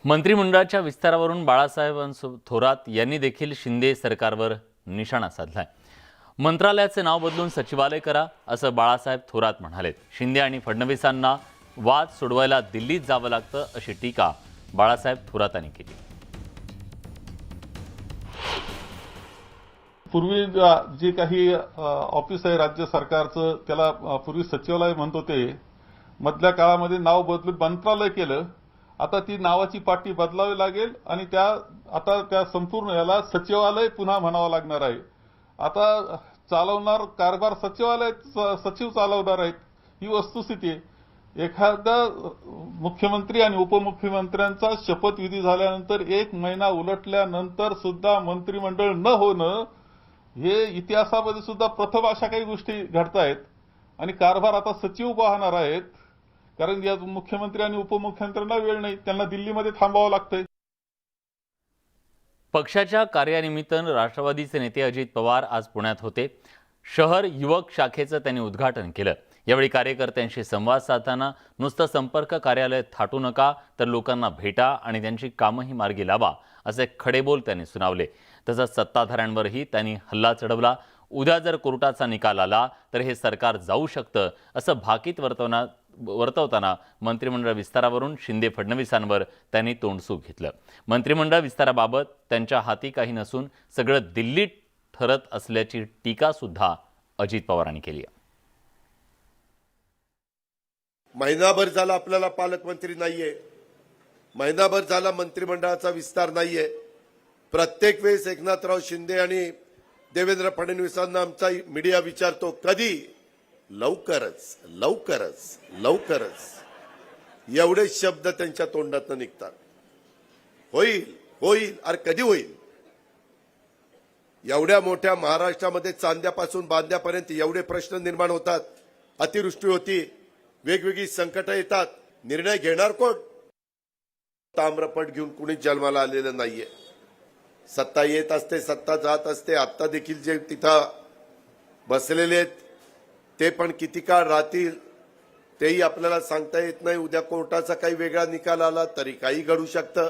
मंत्रिमंडळाच्या विस्तारावरून बाळासाहेब थोरात यांनी देखील शिंदे सरकारवर निशाणा साधलाय। मंत्रालयाचे नाव बदलून सचिवालय करा असं बाळासाहेब थोरात म्हणाले। शिंदे आणि फडणवीसांना वाद सोडवायला दिल्लीत जावं लागतं अशी टीका बाळासाहेब थोरातांनी केली। पूर्वी जे काही ऑफिस आहे राज्य सरकारचं त्याला पूर्वी सचिवालय म्हणत होते, मधल्या काळामध्ये नाव बदलून मंत्रालय केलं। आता ती नावाची पाटी बदलावी लागेल आणि आता त्या संपूर्ण याला सचिवालय पुन्हा म्हणावं लागणार आहे। आता चालवणार कारभार सचिव चालवणार आहेत, ही वस्तुस्थिती आहे। एखादा मुख्यमंत्री आणि उपमुख्यमंत्र्यांचा शपथविधी झाल्यानंतर 1 महिना उलटल्यानंतर सुद्धा मंत्रिमंडळ न होणं हे इतिहासामध्ये सुद्धा प्रथम अशा काही गोष्टी घडतायत आणि कारभार आता सचिव पाहणार आहेत, कारण या मुख्यमंत्री आणि उपमुख्यमंत्र्यांना वेळ नाही, त्यांना दिल्लीमध्ये थांबावं लागतंय। पक्षाच्या कार्यानिमित्त राष्ट्रवादीचे नेते अजित पवार आज पुण्यात होते। शहर युवक शाखेचं त्यांनी उद्घाटन केलं। यावेळी कार्यकर्त्यांशी संवाद साधताना नुसतं संपर्क कार्यालय थाटू नका, तर लोकांना भेटा आणि त्यांची कामंही मार्गी लावा असे खडेबोल त्यांनी सुनावले। तसंच सत्ताधाऱ्यांवरही त्यांनी हल्ला चढवला। उद्या जर कोर्टाचा निकाल आला तर हे सरकार जाऊ शकतं असं भाकीत वर्तवताना मंत्रिमंडळ विस्तारावरून शिंदे फडणवीसांवर त्यांनी तोंडसूक घेतलं। मंत्रिमंडळ विस्ताराबाबत त्यांच्या हाती काही नसून सगळं दिल्लीत ठरत असल्याची टीका सुद्धा अजित पवारांनी केली आहे। महिनाभर झाला आपल्याला पालकमंत्री नाहीये, महिनाभर झाला मंत्रिमंडळाचा विस्तार नाहीये। प्रत्येक वेळेस एकनाथराव शिंदे आणि देवेंद्र फडणवीसांना आमचा मीडिया विचारतो, कधी? लवकरच लवकरच लवकरच एवढे शब्द त्यांच्या तोंडातून निघतात। होईल होईल, अरे कधी होईल? एवढ्या मोठ्या महाराष्ट्रामध्ये चांद्यापासून बांद्यापर्यंत एवढे प्रश्न निर्माण होतात, अतिवृष्टी होती, वेगवेगळी संकट येतात, निर्णय घेणार कोण? ताम्रपट घेऊन कुणीच जन्माला आलेलं नाहीये। सत्ता येत असते, सत्ता जात असते। आता देखील जे तिथं बसलेले आहेत ते पण किती काळ राहतील तेही आपल्याला सांगता येत नाही। उद्या कोर्टाचा काही वेगळा निकाल आला तरी काही घडू शकतं।